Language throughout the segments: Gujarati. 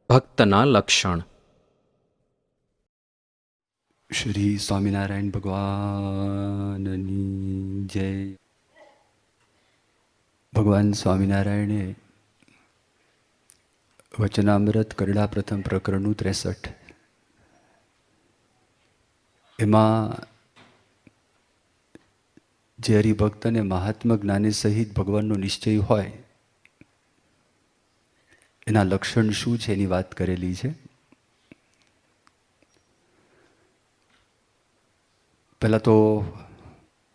ભક્તના લક્ષણ. શ્રી સ્વામિનારાયણ ભગવાનની જય. ભગવાન સ્વામિનારાયણે વચનામૃત કરડા પ્રથમ પ્રકરણનું 63 એમાં જે હરિભક્ત અને મહાત્મા જ્ઞાની સહિત ભગવાનનો નિશ્ચય હોય એના લક્ષણ શું છે એની વાત કરેલી છે. પહેલાં તો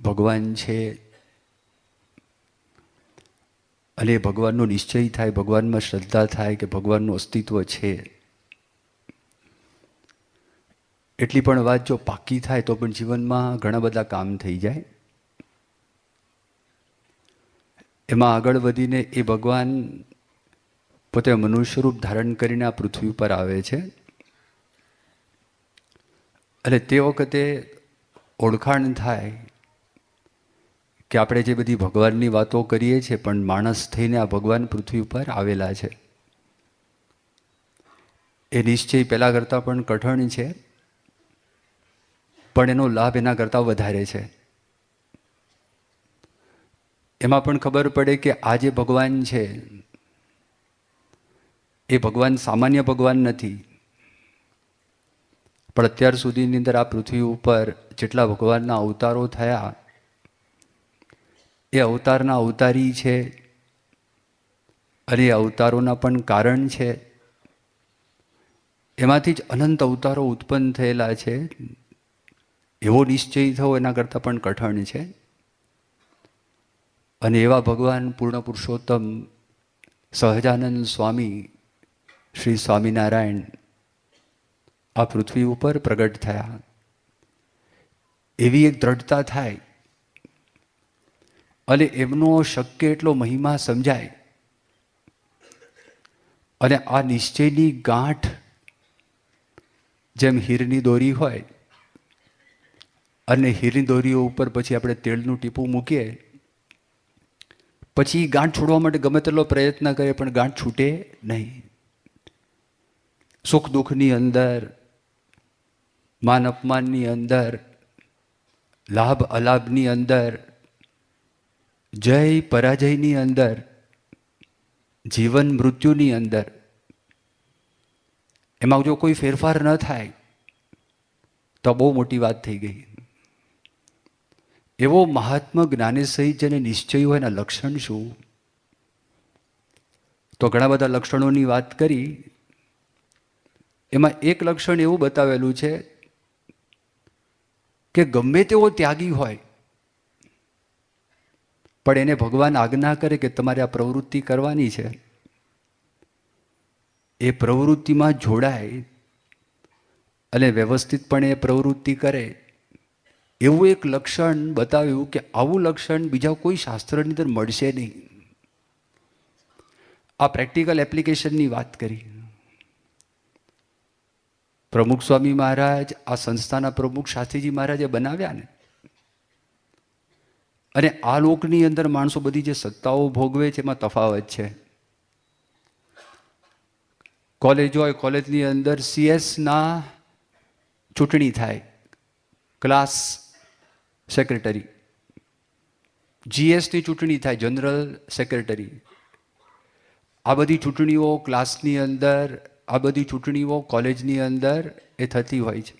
ભગવાન છે અને ભગવાનનો નિશ્ચય થાય, ભગવાનમાં શ્રદ્ધા થાય કે ભગવાનનું અસ્તિત્વ છે. એટલી પણ વાત જો પાકી થાય તો પણ જીવનમાં ઘણા બધા કામ થઈ જાય. એમાં આગળ વધીને એ ભગવાન પોતે મનુષ્ય રૂપ ધારણ કરીને આ પૃથ્વી ઉપર આવે છે અને તે વખતે ઓળખાણ થાય કે આપણે જે બધી ભગવાનની વાતો કરીએ છીએ પણ માણસ થઈને આ ભગવાન પૃથ્વી ઉપર આવેલા છે. એ નિશ્ચય પહેલાં કરતાં પણ કઠણ છે, પણ એનો લાભ એના કરતાં વધારે છે. એમાં પણ ખબર પડે કે આ જે ભગવાન છે એ ભગવાન સામાન્ય ભગવાન નથી, પણ અત્યાર સુધીની અંદર આ પૃથ્વી ઉપર જેટલા ભગવાનના અવતારો થયા એ અવતારના અવતારી છે અને એ અવતારોના પણ કારણ છે. એમાંથી જ અનંત અવતારો ઉત્પન્ન થયેલા છે. એવો નિશ્ચય થવો એના કરતાં પણ કઠણ છે. અને એવા ભગવાન પૂર્ણ પુરુષોત્તમ સહજાનંદ સ્વામી શ્રી સ્વામિનારાયણ આ પૃથ્વી ઉપર પ્રગટ થયા. એવી એક દ્રઢતા થાય અને એમનો શક્ય એટલો મહિમા સમજાય અને આ નિશ્ચયની ગાંઠ જેમ હીરની દોરી હોય અને હીરની દોરીઓ ઉપર પછી આપણે તેલનું ટીપું મૂકીએ પછી ગાંઠ છોડવા માટે ગમે તેટલો પ્રયત્ન કરે પણ ગાંઠ છૂટે નહીં. સુખ દુઃખની અંદર, માન અપમાનની અંદર, લાભ અલાભની અંદર, જય પરાજયની અંદર, જીવન મૃત્યુની અંદર, એમાં જો કોઈ ફેરફાર ન થાય તો બહુ મોટી વાત થઈ ગઈ. એવો મહાત્મા જ્ઞાની સહિત જેને નિશ્ચય હોય એના લક્ષણ શું? તો ઘણા બધા લક્ષણોની વાત કરી. એમાં એક લક્ષણ એવું બતાવેલું છે કે ગમે તેવો ત્યાગી હોય પણ એને ભગવાન આજ્ઞા કરે કે તમારે આ પ્રવૃત્તિ કરવાની છે, એ પ્રવૃત્તિમાં જોડાય અને વ્યવસ્થિતપણે એ પ્રવૃત્તિ કરે. એવું એક લક્ષણ બતાવ્યું કે આવું લક્ષણ બીજા કોઈ શાસ્ત્રની અંદર મળશે નહીં. આ પ્રેક્ટિકલ એપ્લિકેશનની વાત કરી. પ્રમુખ સ્વામી મહારાજ આ સંસ્થાના પ્રમુખ શાસ્ત્રીજી મહારાજે બનાવ્યા ને, અને આ લોકની અંદર માણસો બધી જે સત્તાઓ ભોગવે છે એમાં તફાવત છે. કોલેજ હોય, કોલેજની અંદર CS ના ચૂંટણી થાય, ક્લાસ સેક્રેટરી. GSની ચૂંટણી થાય, જનરલ સેક્રેટરી. આ બધી ચૂંટણીઓ ક્લાસની અંદર, આ બધી ચૂંટણીઓ કોલેજની અંદર એ થતી હોય છે.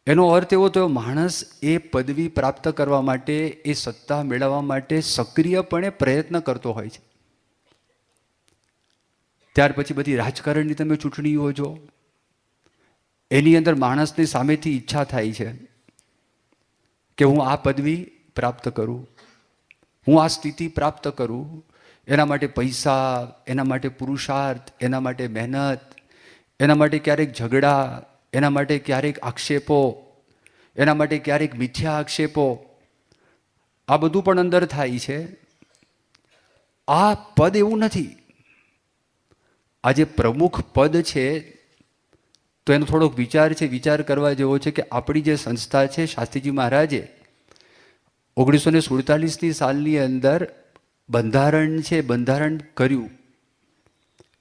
એનો અર્થ એવો થયો માણસ એ પદવી પ્રાપ્ત કરવા માટે, એ સત્તા મેળવવા માટે સક્રિયપણે પ્રયત્ન કરતો હોય છે. ત્યાર પછી બધી રાજકારણની તમે ચૂંટણીઓ જો, એની અંદર માણસની સામેથી ઈચ્છા થાય છે કે હું આ પદવી પ્રાપ્ત કરું, હું આ સ્થિતિ પ્રાપ્ત કરું. એના માટે પૈસા, એના માટે પુરુષાર્થ, એના માટે મહેનત, એના માટે ક્યારેક ઝઘડા, એના માટે ક્યારેક આક્ષેપો, એના માટે ક્યારેક મિથ્યા આક્ષેપો, આ બધું પણ અંદર થાય છે. આ પદ એવું નથી. આ જે પ્રમુખ પદ છે તો એનો થોડોક વિચાર છે, વિચાર કરવા જેવો છે કે આપણી જે સંસ્થા છે, શાસ્ત્રીજી મહારાજે 1947ની સાલની અંદર બંધારણ છે, બંધારણ કર્યું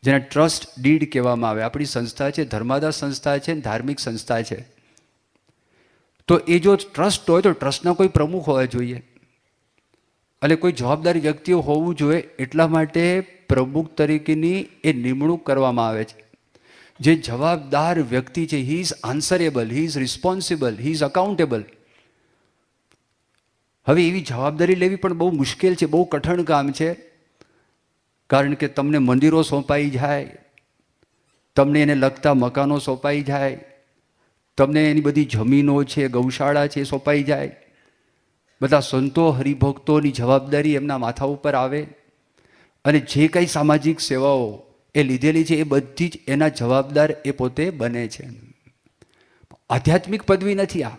જેને ટ્રસ્ટ ડીડ કહેવામાં આવે. આપણી સંસ્થા છે ધર્માદા સંસ્થા છે, ધાર્મિક સંસ્થા છે. તો એ જો ટ્રસ્ટ હોય તો ટ્રસ્ટના કોઈ પ્રમુખ હોવા જોઈએ અને કોઈ જવાબદારી વ્યક્તિઓ હોવું જોઈએ. એટલા માટે પ્રમુખ તરીકેની એ નિમણૂક કરવામાં આવે છે. જે જવાબદાર વ્યક્તિ છે, he is answerable, he is responsible, he is accountable. હવે એવી જવાબદારી લેવી પણ બહુ મુશ્કેલ છે, બહુ કઠણ કામ છે. કારણ કે તમને મંદિરો સોંપાઈ જાય, તમને એને લગતા મકાનો સોંપાઈ જાય, તમને એની બધી જમીનો છે, ગૌશાળા છે સોંપાઈ જાય, બધા સંતો હરિભક્તોની જવાબદારી એમના માથા ઉપર આવે અને જે કંઈ સામાજિક સેવાઓ એ લીધેલી છે એ બધી જ એના જવાબદાર એ પોતે બને છે. આધ્યાત્મિક પદવી નથી આ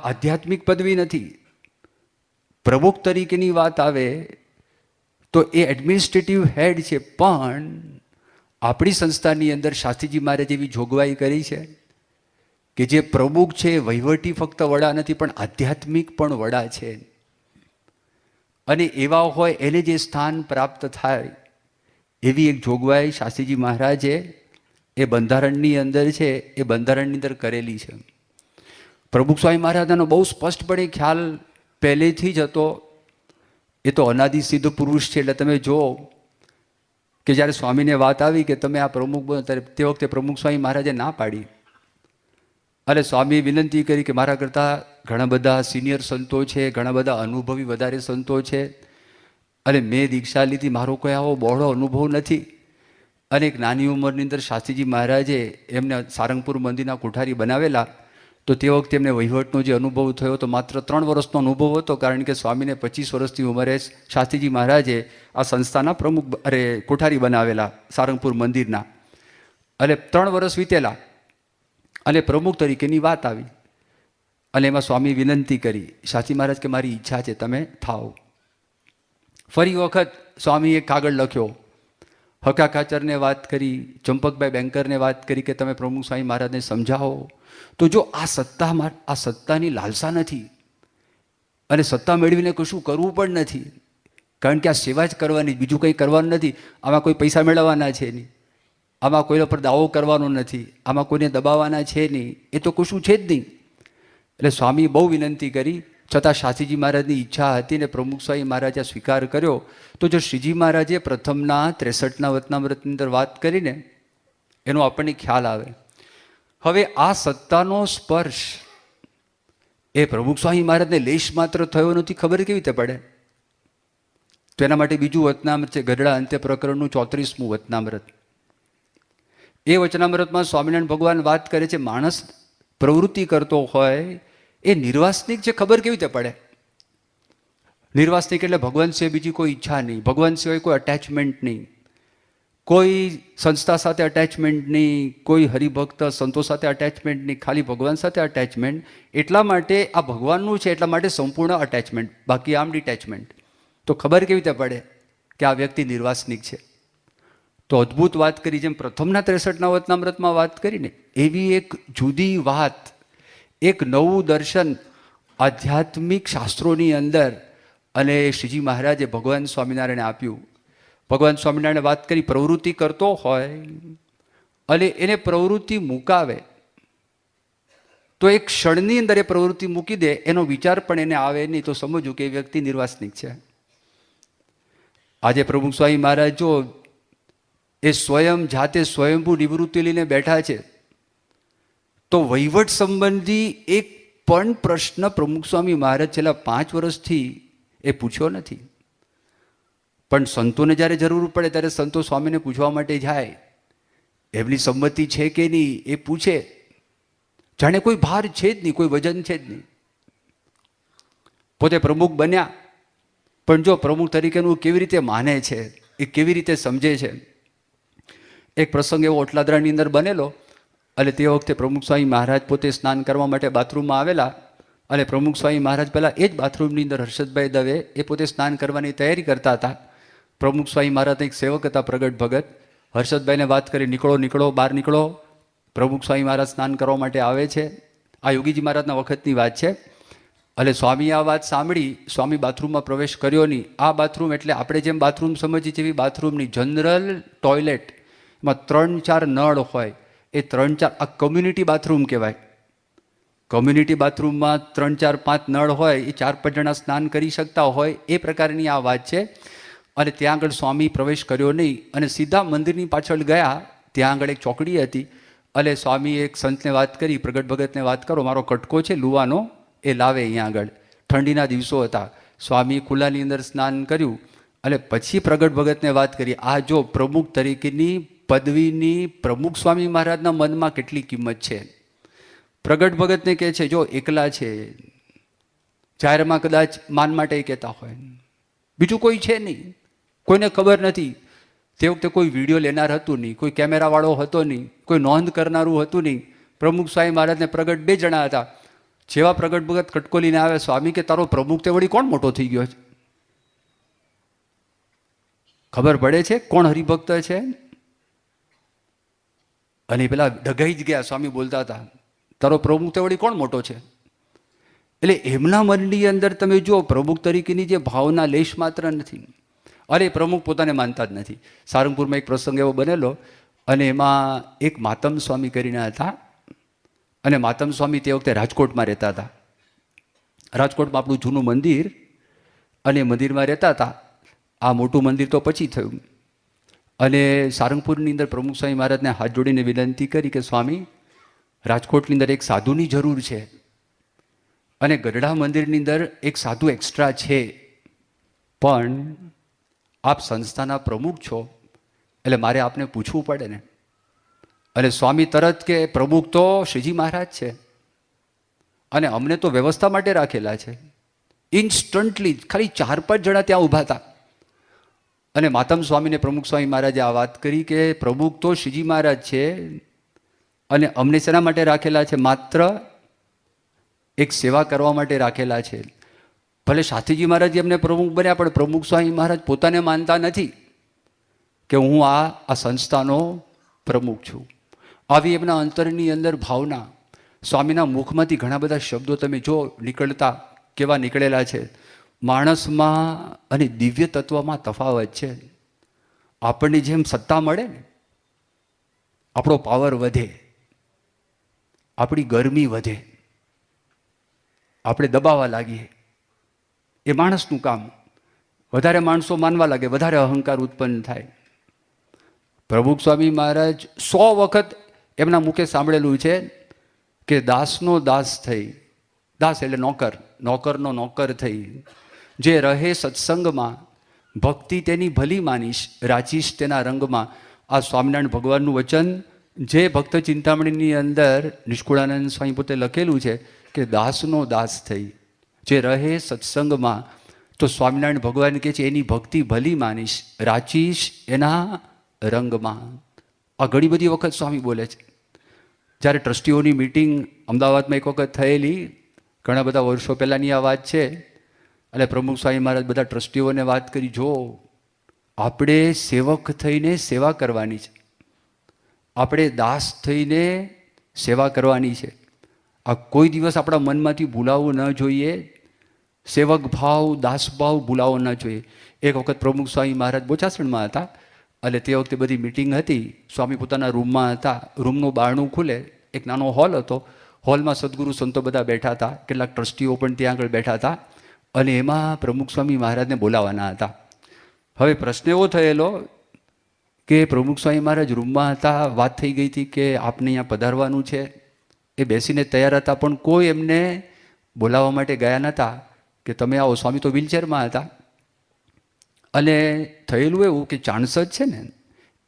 આધ્યાત્મિક પદવી નથી. પ્રમુખ તરીકેની વાત આવે તો એ એડમિનિસ્ટ્રેટિવ હેડ છે. પણ આપણી સંસ્થાની અંદર શાસ્ત્રીજી મહારાજ એવી જોગવાઈ કરી છે કે જે પ્રમુખ છે વહીવટી ફક્ત વડા નથી પણ આધ્યાત્મિક પણ વડા છે. અને એવા હોય એને જે સ્થાન પ્રાપ્ત થાય એવી એક જોગવાઈ શાસ્ત્રીજી મહારાજે એ બંધારણની અંદર છે, એ બંધારણની અંદર કરેલી છે. પ્રમુખ સ્વામી મહારાજનો બહુ સ્પષ્ટપણે ખ્યાલ પહેલેથી જ હતો. એ તો અનાદિ સિદ્ધ પુરુષ છે. એટલે તમે જુઓ કે જ્યારે સ્વામીને વાત આવી કે તમે આ પ્રમુખ બનો, ત્યારે તે વખતે પ્રમુખ સ્વામી મહારાજે ના પાડી અને સ્વામીએ વિનંતી કરી કે મારા કરતાં ઘણા બધા સિનિયર સંતો છે, ઘણા બધા અનુભવી વધારે સંતો છે અને મેં દીક્ષા લીધી, મારો કોઈ આવો બહોળો અનુભવ નથી. અને એક નાની ઉંમરની અંદર શાસ્ત્રીજી મહારાજે એમને સારંગપુર મંદિરના કોઠારી બનાવેલા. તો તે વખતે એમને વહીવટનો જે અનુભવ થયો તો માત્ર 3 વર્ષનો અનુભવ હતો. કારણ કે સ્વામીને 25 વર્ષની ઉંમરે શાસ્ત્રીજી મહારાજે આ સંસ્થાના કોઠારી બનાવેલા સારંગપુર મંદિરના. અને 3 વર્ષ વીતેલા અને પ્રમુખ તરીકેની વાત આવી અને એમાં સ્વામી વિનંતી કરી, શાસ્ત્રી મહારાજ કે મારી ઈચ્છા છે તમે થાઓ. ફરી વખત સ્વામીએ કાગળ લખ્યો, હકા કાચરને વાત કરી, ચંપકભાઈ બેન્કરને વાત કરી કે તમે પ્રમુખ સ્વામી મહારાજને સમજાવો. તો જો આ સત્તાની લાલસા નથી અને સત્તા મેળવીને કશું કરવું પણ નથી, કારણ કે આ સેવા જ કરવાની, બીજું કંઈ કરવાનું નથી. આમાં કોઈ પૈસા મેળવવાના છે નહીં, આમાં કોઈના પર દાવો કરવાનો નથી, આમાં કોઈને દબાવવાના છે નહીં, એ તો કશું છે જ નહીં. એટલે સ્વામીએ બહુ વિનંતી કરી, છતાં શાસ્ત્રીજી મહારાજની ઈચ્છા હતી ને પ્રમુખ સ્વામી મહારાજે સ્વીકાર કર્યો. તો જો શ્રીજી મહારાજે પ્રથમના 63ના વતનામૃતની અંદર વાત કરીને એનો આપણને ખ્યાલ આવે. હવે આ સત્તાનો સ્પર્શ એ પ્રમુખ સ્વામી મહારાજને લેશ માત્ર થયો નથી, ખબર કેવી રીતે પડે? તો એના માટે બીજું વચનામૃત છે, ગઢડા અંત્ય પ્રકરણનું 34મું વચનામૃત. એ વચનામૃતમાં સ્વામિનારાયણ ભગવાન વાત કરે છે, માણસ પ્રવૃત્તિ કરતો હોય એ નિર્વાસનિક છે, ખબર કેવી રીતે પડે? નિર્વાસનિક એટલે ભગવાન સિવાય બીજી કોઈ ઈચ્છા નહીં, ભગવાન સિવાય કોઈ અટેચમેન્ટ નહીં, કોઈ સંસ્થા સાથે અટેચમેન્ટ નહીં, કોઈ હરિભક્ત સંતો સાથે અટેચમેન્ટ નહીં, ખાલી ભગવાન સાથે અટેચમેન્ટ. એટલા માટે આ ભગવાનનું છે એટલા માટે સંપૂર્ણ અટેચમેન્ટ, બાકી આમ ડિટેચમેન્ટ. તો ખબર કેવી રીતે પડે કે આ વ્યક્તિ નિર્વાસનિક છે? તો અદ્ભુત વાત કરી, જેમ પ્રથમના 63ના વચનામૃતમાં વાત કરીને એવી એક જુદી વાત, એક નવું દર્શન આધ્યાત્મિક શાસ્ત્રોની અંદર અને શ્રીજી મહારાજે ભગવાન સ્વામિનારાયણે આપ્યું. ભગવાન સ્વામિનારાયણે વાત કરી, પ્રવૃત્તિ કરતો હોય અને એને પ્રવૃત્તિ મુકાવે તો એક ક્ષણની અંદર એ પ્રવૃત્તિ મૂકી દે, એનો વિચાર પણ એને આવે નહીં, તો સમજવું કે એ વ્યક્તિ નિર્વાસનિક છે. આજે પ્રમુખ સ્વામી મહારાજ જો એ સ્વયં જાતે સ્વયંભૂ નિવૃત્તિ લઈને બેઠા છે, તો વહીવટ સંબંધી એક પણ પ્રશ્ન પ્રમુખ સ્વામી મહારાજ છેલ્લા 5 વર્ષથી એ પૂછ્યો નથી. પણ સંતોને જ્યારે જરૂર પડે ત્યારે સંતો સ્વામીને પૂછવા માટે જાય, એમની સંમતિ છે કે નહીં એ પૂછે, જાણે કોઈ ભાર છે જ નહીં, કોઈ વજન છે જ નહીં. પોતે પ્રમુખ બન્યા પણ જો પ્રમુખ તરીકેનું કેવી રીતે માને છે, એ કેવી રીતે સમજે છે. એક પ્રસંગ એવો ઓટલાદરાની અંદર બનેલો અને તે વખતે પ્રમુખ સ્વામી મહારાજ પોતે સ્નાન કરવા માટે બાથરૂમમાં આવેલા અને પ્રમુખ સ્વામી મહારાજ પહેલાં એ જ બાથરૂમની અંદર હર્ષદભાઈ દવે એ પોતે સ્નાન કરવાની તૈયારી કરતા હતા. પ્રમુખ સ્વામી મહારાજના એક સેવક હતા પ્રગટ ભગત, હર્ષદભાઈને વાત કરી, નીકળો નીકળો બહાર નીકળો. પ્રમુખ સ્વામી મહારાજ સ્નાન કરવા માટે આવે છે. આ યોગીજી મહારાજના વખતની વાત છે. એટલે સ્વામીએ આ વાત સાંભળી. સ્વામી બાથરૂમમાં પ્રવેશ કર્યો નહીં. આ બાથરૂમ એટલે આપણે જેમ બાથરૂમ સમજીએ જેવી બાથરૂમની જનરલ ટોયલેટ, એમાં 3-4 નળ હોય. એ 3-4 આ કમ્યુનિટી બાથરૂમ કહેવાય. કમ્યુનિટી બાથરૂમમાં 3-4-5 નળ હોય, એ 4-5 જણા સ્નાન કરી શકતા હોય, એ પ્રકારની આ વાત છે. અને ત્યાં આગળ સ્વામી પ્રવેશ કર્યો નહીં અને સીધા મંદિરની પાછળ ગયા. ત્યાં આગળ એક ચોકડી હતી. એટલે સ્વામીએ એક સંતને વાત કરી, પ્રગટ ભગતને વાત કરો, મારો કટકો છે લુવાનો, એ લાવે અહીંયા આગળ. ઠંડીના દિવસો હતા. સ્વામીએ ખુલ્લાની અંદર સ્નાન કર્યું. અને પછી પ્રગટ ભગતને વાત કરી, આ જો પ્રમુખ તરીકેની પદવીની પ્રમુખ સ્વામી મહારાજના મનમાં કેટલી કિંમત છે. પ્રગટ ભગતને કહે છે, જો એકલા છે, જાહેરમાં કદાચ માન માટે કહેતા હોય, બીજું કોઈ છે નહીં, કોઈને ખબર નથી. તે વખતે કોઈ વિડીયો લેનાર હતું નહીં, કોઈ કેમેરાવાળો હતો નહીં, કોઈ નોંધ કરનારું હતું નહીં. પ્રમુખ સ્વામી મહારાજને પ્રગટ 2 જણા હતા. જેવા પ્રગટ ભગત કટકો લઈને આવે, સ્વામી કે તારો પ્રમુખ તે વળી કોણ મોટો થઈ ગયો છે? ખબર પડે છે કોણ હરિભક્ત છે? અને પેલા ડઘાઈ જ ગયા. સ્વામી બોલતા હતા, તારો પ્રમુખ તે વળી કોણ મોટો છે? એટલે એમના મનની અંદર તમે જુઓ, પ્રમુખ તરીકેની જે ભાવના લેશ માત્ર નથી. અરે પ્રમુખ પોતાને માનતા જ નથી. સારંગપુરમાં એક પ્રસંગ એવો બનેલો, અને એમાં એક માતમ સ્વામી કરીને હતા. અને માતમ સ્વામી તે વખતે રાજકોટમાં રહેતા હતા. રાજકોટમાં આપણું જૂનું મંદિર, અને મંદિરમાં રહેતા હતા. આ મોટું મંદિર તો પછી થયું. અને સારંગપુરની અંદર પ્રમુખ સ્વામી મહારાજને હાથ જોડીને વિનંતી કરી કે સ્વામી, રાજકોટની અંદર એક સાધુની જરૂર છે, અને ગઢડા મંદિરની અંદર એક સાધુ એક્સ્ટ્રા છે, પણ આપ સંસ્થાના પ્રમુખ છો, એટલે મારે આપને પૂછવું પડે ને. અને સ્વામી તરત કે પ્રમુખ તો શ્રીજી મહારાજ છે, અને અમને તો વ્યવસ્થા માટે રાખેલા છે. ઇન્સ્ટન્ટલી ખાલી 4-5 જણા ત્યાં ઊભા હતા. અને માતમ સ્વામીને પ્રમુખ સ્વામી મહારાજે આ વાત કરી કે પ્રમુખ તો શ્રીજી મહારાજ છે, અને અમને શેના માટે રાખેલા છે? માત્ર એક સેવા કરવા માટે રાખેલા છે. ભલે સાથીજી મહારાજ એમને પ્રમુખ બન્યા, પણ પ્રમુખ સ્વામી મહારાજ પોતાને માનતા નથી કે હું આ સંસ્થાનો પ્રમુખ છું. આવી એમના અંતરની અંદર ભાવના. સ્વામીના મુખમાંથી ઘણા બધા શબ્દો તમે જો નીકળતા કેવા નીકળેલા છે. માણસમાં અને દિવ્ય તત્વમાં તફાવત છે. આપણને જેમ સત્તા મળે ને, આપણો પાવર વધે, આપણી ગરમી વધે, આપણે દબાવવા લાગીએ, એ માણસનું કામ. વધારે માણસો માનવા લાગે, વધારે અહંકાર ઉત્પન્ન થાય. પ્રમુખ સ્વામી મહારાજ 100 વખત એમના મુખે સાંભળેલું છે કે દાસનો દાસ થઈ, દાસ એટલે નોકર, નોકરનો નોકર થઈ, જે રહે સત્સંગમાં, ભક્તિ તેની ભલી માનીશ, રાચીશ તેના રંગમાં. આ સ્વામિનારાયણ ભગવાનનું વચન જે ભક્ત ચિંતામણીની અંદર નિષ્કુળાનંદ સ્વામી પોતે લખેલું છે કે દાસનો દાસ થઈ, જે રહે સત્સંગમાં. તો સ્વામિનારાયણ ભગવાન કહે છે એની ભક્તિ ભલી માનીશ, રાચીશ એના રંગમાં. આ ઘણી બધી વખત સ્વામી બોલે છે. જ્યારે ટ્રસ્ટીઓની મિટિંગ અમદાવાદમાં એક વખત થયેલી, ઘણા બધા વર્ષો પહેલાંની આ વાત છે. એટલે પ્રમુખ સ્વામી મહારાજ બધા ટ્રસ્ટીઓને વાત કરી, જો આપણે સેવક થઈને સેવા કરવાની છે, આપણે દાસ થઈને સેવા કરવાની છે. આ કોઈ દિવસ આપણા મનમાંથી ભૂલાવવું ન જોઈએ. સેવક ભાવ, દાસ ભાવ ભૂલાવો ન જોઈએ. એક વખત પ્રમુખ સ્વામી મહારાજ બોચાસણમાં હતા, એટલે તે વખતે બધી મિટિંગ હતી. સ્વામી પોતાના રૂમમાં હતા. રૂમનું બારણું ખુલે, એક નાનો હોલ હતો. હોલમાં સદગુરુ સંતો બધા બેઠા હતા, કેટલાક ટ્રસ્ટીઓ પણ ત્યાં આગળ બેઠા હતા. અને એમાં પ્રમુખ સ્વામી મહારાજને બોલાવવાના હતા. હવે પ્રશ્ન એવો થયેલો કે પ્રમુખ સ્વામી મહારાજ રૂમમાં હતા, વાત થઈ ગઈ હતી કે આપને અહીંયા પધારવાનું છે. એ બેસીને તૈયાર હતા, પણ કોઈ એમને બોલાવવા માટે ગયા નહોતા કે તમે આવો. સ્વામી તો વ્હીલચેરમાં હતા. અને થયેલું એવું કે ચાણસદ છે ને,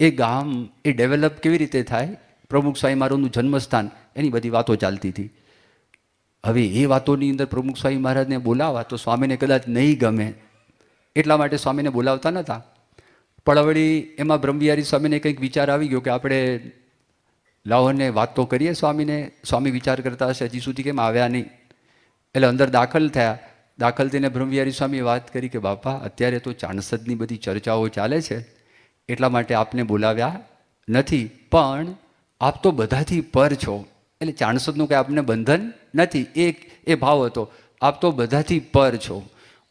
એ ગામ એ ડેવલપ કેવી રીતે થાય, પ્રમુખ સ્વામી મહારાજનું જન્મસ્થાન, એની બધી વાતો ચાલતી હતી. હવે એ વાતોની અંદર પ્રમુખ સ્વામી મહારાજને બોલાવવા તો સ્વામીને કદાચ નહીં ગમે, એટલા માટે સ્વામીને બોલાવતા નહોતા. પણ વળી એમાં બ્રહ્મવિહારી સ્વામીને કંઈક વિચાર આવી ગયો કે આપણે લાવોને વાત તો કરીએ સ્વામીને. સ્વામી વિચાર કરતા હશે હજી સુધી કેમ આવ્યા નહીં. એટલે અંદર દાખલ થયા. દાખલ થઈને બ્રહ્મવિહારી સ્વામીએ વાત કરી કે બાપા, અત્યારે તો ચાણસદની બધી ચર્ચાઓ ચાલે છે, એટલા માટે આપને બોલાવ્યા નથી, પણ આપ તો બધાથી પર છો, એટલે ચાણસદનું કંઈ આપને બંધન નથી. એ ભાવ હતો. આપ તો બધાથી પર છો,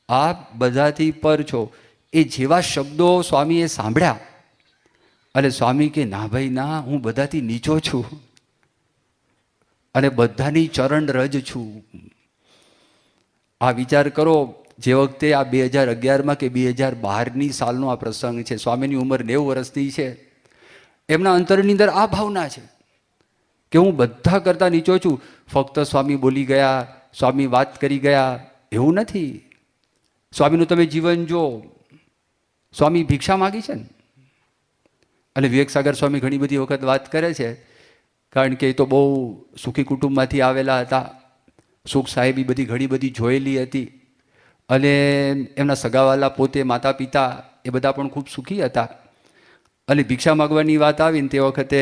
આપ બધાથી પર છો. એ જેવા શબ્દો સ્વામીએ સાંભળ્યા અને સ્વામી કે ના ભાઈ ના, હું બધાથી નીચો છું અને બધાની ચરણ રજ છું. આ વિચાર કરો, જે વખતે આ 2011માં કે 2012ની સાલનો આ પ્રસંગ છે, સ્વામીની ઉંમર 90 વર્ષની છે, એમના અંતરની અંદર આ ભાવના છે કે હું બધા કરતાં નીચો છું. ફક્ત સ્વામી બોલી ગયા, સ્વામી વાત કરી ગયા એવું નથી. સ્વામીનું તમે જીવન જો, સ્વામી ભિક્ષા માગી છે ને. અને વિવેકસાગર સ્વામી ઘણી બધી વખત વાત કરે છે, કારણ કે એ તો બહુ સુખી કુટુંબમાંથી આવેલા હતા. સુખ સાહેબી બધી ઘણી બધી જોયેલી હતી અને એમના સગાવાલા પોતે માતા પિતા એ બધા પણ ખૂબ સુખી હતા. અને ભિક્ષા માગવાની વાત આવીને તે વખતે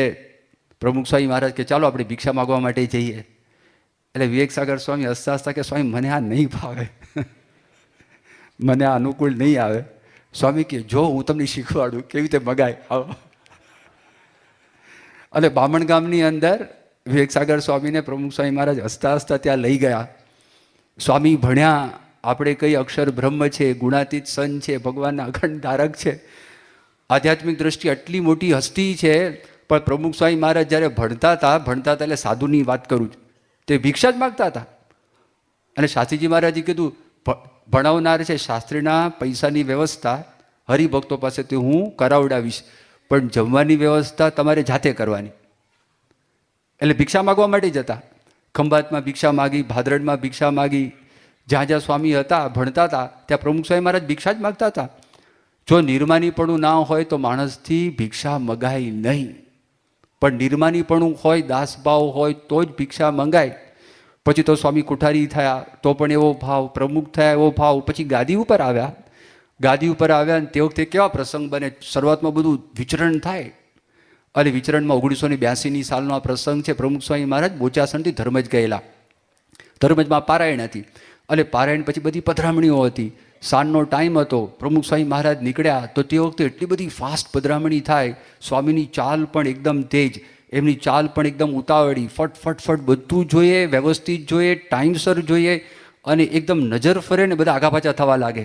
પ્રમુખ સ્વામી મહારાજ કે ચાલો આપણે ભિક્ષા માગવા માટે જઈએ. એટલે વિવેકસાગર સ્વામી હસતા હસતા કે સ્વામી મને આ નહીં ભાવે, મને આ અનુકૂળ નહીં આવે. સ્વામી કે જો હું તમને શીખવાડું કેવી રીતે મગાય, આવો. અને બામણ ગામની અંદર વિવેકસાગર સ્વામીને પ્રમુખ સ્વામી મહારાજ હસતા હસતા ત્યાં લઈ ગયા. સ્વામી ભણ્યા, આપણે કઈ અક્ષર બ્રહ્મ છે, ગુણાતીત સન છે, ભગવાનના અખંડ ધારક છે, આધ્યાત્મિક દ્રષ્ટિ આટલી મોટી હસ્તી છે. પણ પ્રમુખ સ્વામી મહારાજ જ્યારે ભણતા હતા એટલે સાધુની વાત કરું છું, તે ભિક્ષા જ માગતા હતા. અને શાસ્ત્રીજી મહારાજે કીધું ભણાવનાર છે શાસ્ત્રીના પૈસાની વ્યવસ્થા હરિભક્તો પાસેથી હું કરાવડાવીશ, પણ જમવાની વ્યવસ્થા તમારે જાતે કરવાની. એટલે ભિક્ષા માગવા માટે જતા. ખંભાતમાં ભિક્ષા માગી, ભાદરણમાં ભિક્ષા માગી, જ્યાં જ્યાં સ્વામી હતા ભણતા હતા ત્યાં પ્રમુખ સ્વામી મહારાજ ભિક્ષા જ માગતા હતા. જો નિર્માનીપણું ના હોય તો માણસથી ભિક્ષા મગાય નહીં, પણ નિર્માનીપણું હોય, દાસભાવ હોય તો જ ભિક્ષા મંગાય. પછી તો સ્વામી કુઠારી થયા તો પણ એવો ભાવ, પ્રમુખ થયા એવો ભાવ. પછી ગાદી ઉપર આવ્યા, ગાદી ઉપર આવ્યા ને તે વખતે કેવા પ્રસંગ બને. શરૂઆતમાં બધું વિચરણ થાય અને વિચરણમાં 1982ની સાલનો આ પ્રસંગ છે. પ્રમુખ સ્વામી મહારાજ બોચાસણથી ધર્મજ ગયેલા. ધર્મજમાં પારાયણ હતી અને પારાયણ પછી બધી પધરામણીઓ હતી. સાંજનો ટાઈમ હતો, પ્રમુખ સ્વામી મહારાજ નીકળ્યા તો તે વખતે એટલી બધી ફાસ્ટ પધરામણી થાય. સ્વામીની ચાલ પણ એકદમ તેજ, એમની ચાલ પણ એકદમ ઉતાવળી, ફટ ફટ ફટ બધું જોઈએ, વ્યવસ્થિત જોઈએ, ટાઈમસર જોઈએ અને એકદમ નજર ફરે ને બધા આગા પાછા થવા લાગે.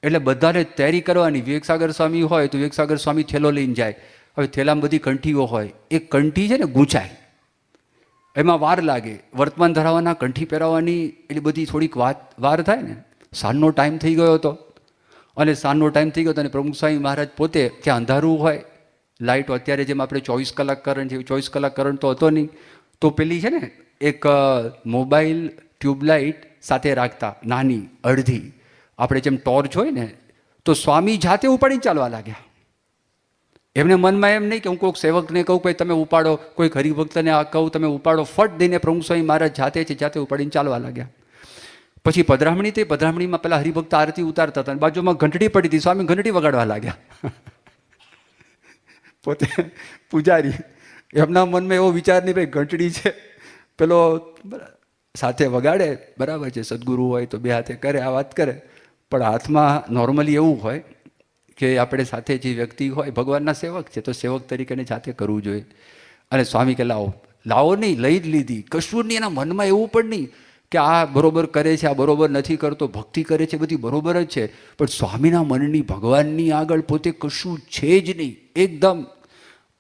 એટલે બધાને તૈયારી કરવાની. વિવેકસાગર સ્વામી હોય તો વિવેકસાગર સ્વામી થેલો લઈને જાય. હવે થેલામાં બધી કંઠીઓ હોય, એ કંઠી છે ને ગૂંચાય, એમાં વાર લાગે. વર્તમાન ધરાવવાના, કંઠી પહેરાવવાની એટલી બધી થોડીક વાર થાય ને. સાંજનો ટાઈમ થઈ ગયો હતો અને સાંજનો ટાઈમ થઈ ગયો હતો અને પ્રમુખ સ્વામી મહારાજ પોતે ત્યાં અંધારું હોય, લાઇટો અત્યારે જેમ આપણે 24 કલાક કરંટ છે, 24 કલાક કરંટ તો હતો નહીં. તો પેલી છે ને એક મોબાઈલ ટ્યુબલાઇટ સાથે રાખતા, નાની અડધી, આપણે જેમ ટોર્ચ હોય ને. તો સ્વામી જાતે ઉપાડીને ચાલવા લાગ્યા. એમને મનમાં એમ નહીં કે હું કોઈક સેવકને કહું ભાઈ તમે ઉપાડો, કોઈક હરિભક્તને આ કહું તમે ઉપાડો. ફટ દઈને પ્રમુખ સ્વામી મહારાજ જાતે ઉપાડીને ચાલવા લાગ્યા. પછી પધરામણી થઈ. પધરામણીમાં પેલા હરિભક્ત આરતી ઉતારતા હતા અને બાજુમાં ઘંટડી પડી હતી. સ્વામી ઘંટડી વગાડવા લાગ્યા. પોતે પૂજારી, એમના મનમાં એવો વિચાર નહીં ભાઈ ઘંટડી છે, પેલો સાથે વગાડે બરાબર છે, સદગુરુ હોય તો બે હાથે કરે, આ વાત કરે. પણ હાથમાં નોર્મલી એવું હોય કે આપણે સાથે જે વ્યક્તિ હોય ભગવાનના સેવક છે તો સેવક તરીકે જાતે કરવું જોઈએ. અને સ્વામી કે લાવો નહીં, લઈ જ લીધી. કશું નહીં, એના મનમાં એવું પણ નહીં કે આ બરોબર કરે છે, આ બરોબર નથી કરતો, ભક્તિ કરે છે બધી બરોબર જ છે, પણ સ્વામીના મનની, ભગવાનની આગળ પોતે કશું છે જ નહીં. એકદમ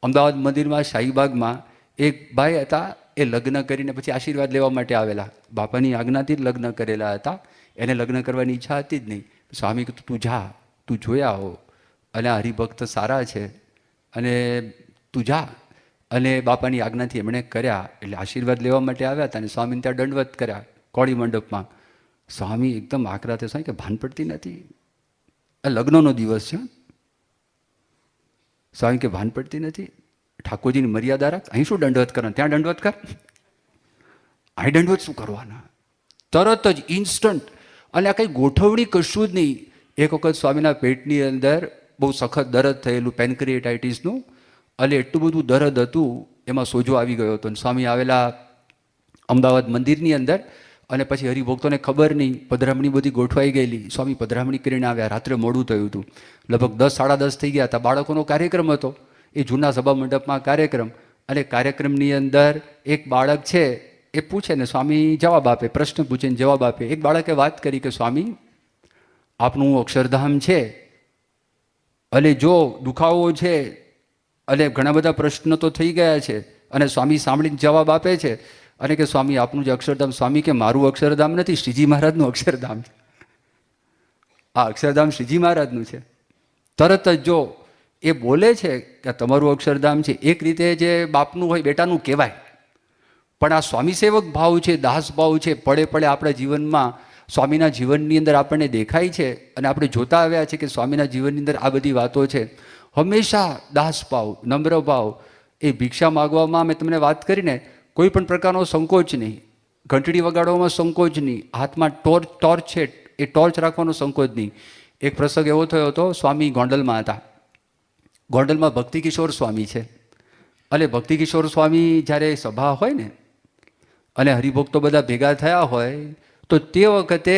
અમદાવાદ મંદિરમાં શાહીબાગમાં એક ભાઈ હતા, એ લગ્ન કરીને પછી આશીર્વાદ લેવા માટે આવેલા. બાપાની આજ્ઞાથી જ લગ્ન કરેલા હતા. એને લગ્ન કરવાની ઈચ્છા હતી જ નહીં. સ્વામી કીધું તું જા, તું જોયા હો અને આ હરિભક્ત સારા છે અને તું જા. અને બાપાની આજ્ઞાથી એમણે કર્યા. એટલે આશીર્વાદ લેવા માટે આવ્યા હતા અને સ્વામીને ત્યાં દંડવત કર્યા કોળી મંડપમાં. સ્વામી એકદમ આકરા થયા. સ્વામી કે ભાન પડતી નથી, આ લગ્નનો દિવસ છે. સ્વામી કે ભાન પડતી નથી, ઠાકોરજીની મર્યાદા રાખ. અહીં શું દંડવત કરવાના, ત્યાં દંડવત કર, અહીં દંડવત શું કરવાના. તરત જ ઇન્સ્ટન્ટ. અને આ કંઈ ગોઠવણી કશું જ નહીં. એક વખત સ્વામીના પેટની અંદર બહુ સખત દર્દ થયેલું, પેન્ક્રિએટાઇટિસનું, અને એટલું બધું દર્દ હતું એમાં સોજો આવી ગયો હતો. અને સ્વામી આવેલા અમદાવાદ મંદિરની અંદર અને પછી હરિભક્તોને ખબર નહીં, પધરામણી બધી ગોઠવાઈ ગયેલી. સ્વામી પધરામણી કરીને આવ્યા, રાત્રે મોડું થયું હતું, લગભગ 10 સાડા 10 થઈ ગયા હતા. બાળકોનો કાર્યક્રમ હતો, એ જૂના સભા મંડપમાં કાર્યક્રમ. અને કાર્યક્રમની અંદર એક બાળક છે એ પૂછે ને સ્વામી જવાબ આપે, પ્રશ્ન પૂછીને જવાબ આપે. એક બાળકે વાત કરી કે સ્વામી આપનું અક્ષરધામ છે અને જો દુખાવો છે અને ઘણા બધા પ્રશ્નો તો થઈ ગયા છે, અને સ્વામી સાંભળીને જવાબ આપે છે અને કે સ્વામી આપનું જે અક્ષરધામ, સ્વામી કે મારું અક્ષરધામ નથી, શ્રીજી મહારાજનું અક્ષરધામ છે. આ અક્ષરધામ શ્રીજી મહારાજનું છે. તરત જ જો એ બોલે છે કે તમારું અક્ષરધામ છે, એક રીતે જે બાપનું હોય બેટાનું કહેવાય, પણ આ સ્વામી સેવક ભાવ છે, દાસ ભાવ છે, પડે પડે આપણા જીવનમાં સ્વામીના જીવનની અંદર આપણને દેખાય છે અને આપણે જોતા આવ્યા છે કે સ્વામીના જીવનની અંદર આ બધી વાતો છે. હંમેશા દાસ ભાવ, નમ્ર ભાવ, એ ભિક્ષા માગવામાં મેં તમને વાત કરીને કોઈ પણ પ્રકારનો સંકોચ નહીં, ઘંટડી વગાડવામાં સંકોચ નહીં, હાથમાં ટોર્ચ છે એ ટોર્ચ રાખવાનો સંકોચ નહીં. એક પ્રસંગ એવો થયો હતો, સ્વામી ગોંડલમાં હતા. ગોંડલમાં ભક્તિકિશોર સ્વામી છે, અને ભક્તિકિશોર સ્વામી જ્યારે સભા હોય ને અને હરિભક્તો બધા ભેગા થયા હોય તો તે વખતે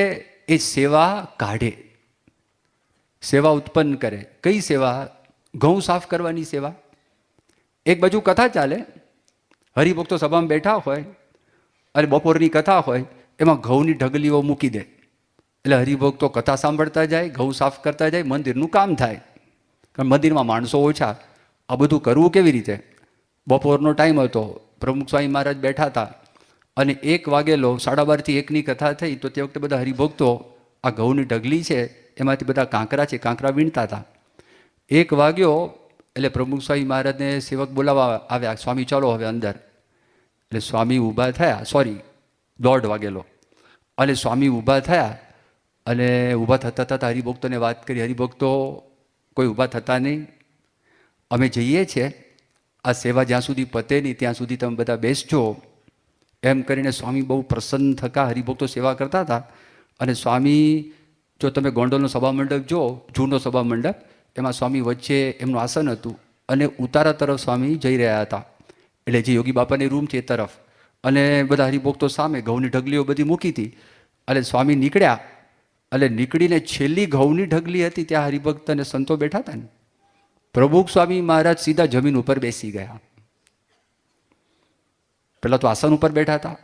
એ સેવા કાઢે, સેવા ઉત્પન્ન કરે. કઈ સેવા? ઘઉં સાફ કરવાની સેવા. એક બાજુ કથા ચાલે, હરિભક્તો સભામાં બેઠા હોય અને બપોરની કથા હોય, એમાં ઘઉંની ઢગલીઓ મૂકી દે એટલે હરિભક્તો કથા સાંભળતા જાય, ઘઉં સાફ કરતા જાય, મંદિરનું કામ થાય. કારણ મંદિરમાં માણસો ઓછા, આ બધું કરવું કેવી રીતે? બપોરનો ટાઈમ હતો, પ્રમુખ સ્વામી મહારાજ બેઠા હતા અને 1 વાગેલો, 12:30થી 1ની કથા થઈ. તો તે વખતે બધા હરિભક્તો આ ઘઉંની ઢગલી છે એમાંથી બધા કાંકરા છે, કાંકરા વીણતા હતા. 1 વાગ્યો એટલે પ્રમુખ સ્વામી મહારાજને સેવક બોલાવવા આવ્યા, સ્વામી ચાલો હવે અંદર. એટલે સ્વામી ઊભા થયા, સોરી 1:30 વાગેલો, અને સ્વામી ઊભા થયા અને ઊભા થતાં થતાં હરિભક્તોને વાત કરી, હરિભક્તો કોઈ ઊભા થતા નહીં, અમે જઈએ છીએ, આ સેવા જ્યાં સુધી પતે નહીં ત્યાં સુધી તમે બધા બેસજો. એમ કરીને સ્વામી બહુ પ્રસન્ન થતા, હરિભક્તો સેવા કરતા હતા. અને સ્વામી, જો તમે ગોંડલનો સભા મંડપ જો, જૂનો સભા મંડપ, એમાં સ્વામી વચ્ચે એમનું આસન હતું અને ઉતારા તરફ સ્વામી જઈ રહ્યા હતા, એટલે જે યોગી બાપાની રૂમ છે એ તરફ, અને બધા હરિભક્તો સામે ઘઉંની ઢગલીઓ બધી મૂકી હતી. એટલે સ્વામી નીકળ્યા, એટલે નીકળીને છેલ્લી ઘઉંની ઢગલી હતી ત્યાં હરિભક્ત અને સંતો બેઠા હતા ને, પ્રમુખ સ્વામી મહારાજ સીધા જમીન ઉપર બેસી ગયા. પહેલાં તો આસન ઉપર બેઠા હતા,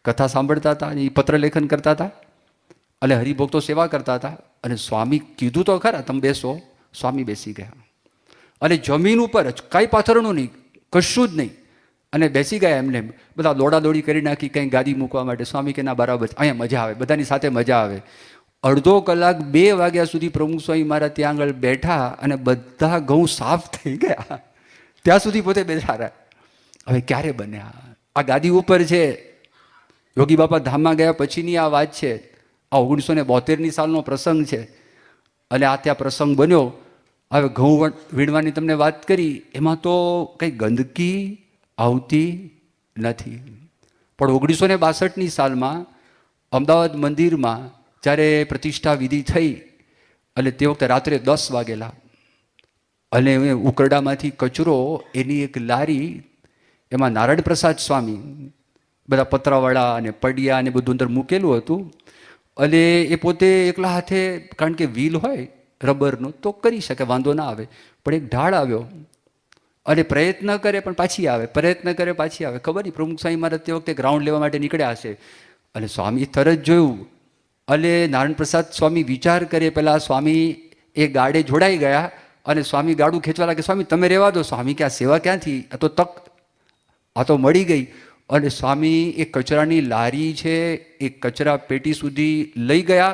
કથા સાંભળતા હતા, એ પત્રલેખન કરતા હતા અને હરિભક્તો સેવા કરતા હતા. અને સ્વામી કીધું તો ખરા તમે બેસો, સ્વામી બેસી ગયા અને જમીન ઉપર જ, કાંઈ પાથરણું નહીં, કશું જ નહીં, અને બેસી ગયા. એમને બધા દોડાદોડી કરી નાખી કંઈ ગાદી મૂકવા માટે. સ્વામી કે ના બરાબર, અહીંયા મજા આવે, બધાની સાથે મજા આવે. અડધો કલાક 2 વાગ્યા સુધી પ્રમુખ સ્વામી મહારાજ ત્યાં આગળ બેઠા અને બધા ઘઉં સાફ થઈ ગયા, ત્યાં સુધી પોતે બેઠા રહ્યા. હવે ક્યારે બન્યા? આ ગાદી ઉપર છે, યોગી બાપા ધામમાં ગયા પછીની આ વાત છે. આ 1972ની સાલનો પ્રસંગ છે અને આ ત્યાં પ્રસંગ બન્યો. હવે ઘઉં વીણવાની તમને વાત કરી, એમાં તો કંઈ ગંદકી આવતી નથી. પણ 1962ની સાલમાં અમદાવાદ મંદિરમાં જ્યારે પ્રતિષ્ઠા વિધિ થઈ એટલે તે વખતે રાત્રે 10 વાગેલા અને ઉકરડામાંથી કચરો, એની એક લારી, એમાં નારાયણ પ્રસાદ સ્વામી બધા પતરાવાળા અને પડિયા અને બધું અંદર મૂકેલું હતું. અને એ પોતે એકલા હાથે, કારણ કે વ્હીલ હોય રબરનો તો કરી શકે, વાંધો ના આવે, પણ એક ઢાળ આવ્યો અને પ્રયત્ન કરે પણ પાછી આવે, પ્રયત્ન કરે પાછી આવે. ખબર નહીં, પ્રમુખ સ્વામી મહારાજ તે વખતે ગ્રાઉન્ડ લેવા માટે નીકળ્યા હશે અને સ્વામી તરત જોયું અને નારાયણ પ્રસાદ સ્વામી વિચાર કરે, પહેલાં સ્વામી એ ગાડે જોડાઈ ગયા અને સ્વામી ગાડું ખેંચવા લાગે. સ્વામી તમે રહેવા દો. સ્વામી કે આ સેવા ક્યાંથી, આ તો તક, આ તો મળી ગઈ. અને સ્વામી એ કચરાની લારી છે એ કચરા પેટી સુધી લઈ ગયા,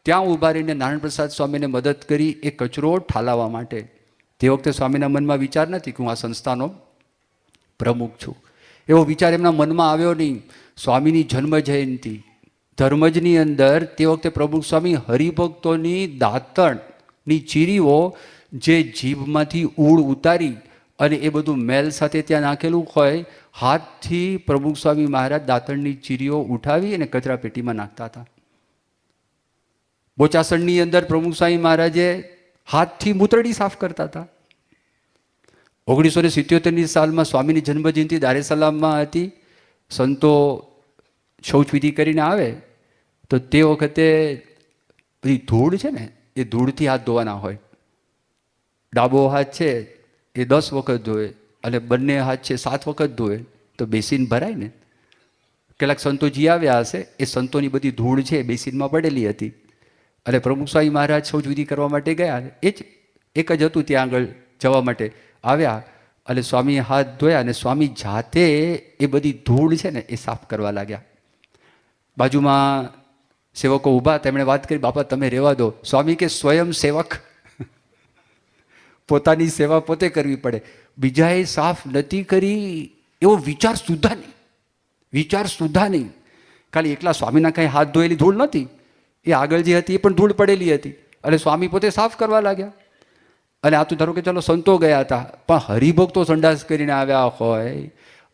ત્યાં ઊભા રહીને નારાયણ પ્રસાદ સ્વામીને મદદ કરી એ કચરો ઠાલવવા માટે. તે વખતે સ્વામીના મનમાં વિચાર નથી કે હું આ સંસ્થાનો પ્રમુખ છું, એવો વિચાર એમના મનમાં આવ્યો નહીં. સ્વામીની જન્મ જયંતિ ધર્મજની અંદર તે વખતે પ્રમુખ સ્વામી હરિભક્તોની દાંતણની ચીરીઓ જે જીભમાંથી ઉળ ઉતારી અને એ બધું મેલ સાથે ત્યાં નાખેલું હોય, હાથથી પ્રમુખ સ્વામી મહારાજ દાંતણની ચીરીઓ ઉઠાવી અને કચરા પેટીમાં નાખતા હતા. બોચાસણની અંદર પ્રમુખ સ્વામી મહારાજે હાથથી મૂતરડી સાફ કરતા હતા. 1977ની સાલમાં સ્વામીની જન્મજયંતિ દારે સલામમાં હતી. સંતો શૌચવિધિ કરીને આવે તો તે વખતે બધી ધૂળ છે ને, એ ધૂળથી હાથ ધોવાના હોય. ડાબો હાથ છે એ 10 વખત ધોવે અને બંને હાથ છે 7 વખત ધોવે, તો બેસીને ભરાય ને. કેટલાક સંતોજી આવ્યા હશે, એ સંતોની બધી ધૂળ છે બેસીનમાં પડેલી હતી. અને પ્રમુખ સ્વામી મહારાજ સૌ જુદી કરવા માટે ગયા. એ જ એક જ હતું ત્યાં આગળ જવા માટે આવ્યા. અને સ્વામીએ હાથ ધોયા અને સ્વામી જાતે એ બધી ધૂળ છે ને એ સાફ કરવા લાગ્યા. બાજુમાં સેવકો ઊભા, તેમણે વાત કરી, બાપા તમે રહેવા દો. સ્વામી કે સ્વયં સેવક, પોતાની સેવા પોતે કરવી પડે, બીજાએ સાફ નથી કરી એવો વિચાર સુદ્ધા નહીં, વિચાર સુદ્ધા નહીં. ખાલી એકલા સ્વામીના કાંઈ હાથ ધોયેલી ધૂળ નહોતી, એ આગળ જે હતી એ પણ ધૂળ પડેલી હતી. અને સ્વામી પોતે સાફ કરવા લાગ્યા. અને આ તો ધારો કે ચાલો સંતો ગયા હતા, પણ હરિભક્તો સંડાસ કરીને આવ્યા હોય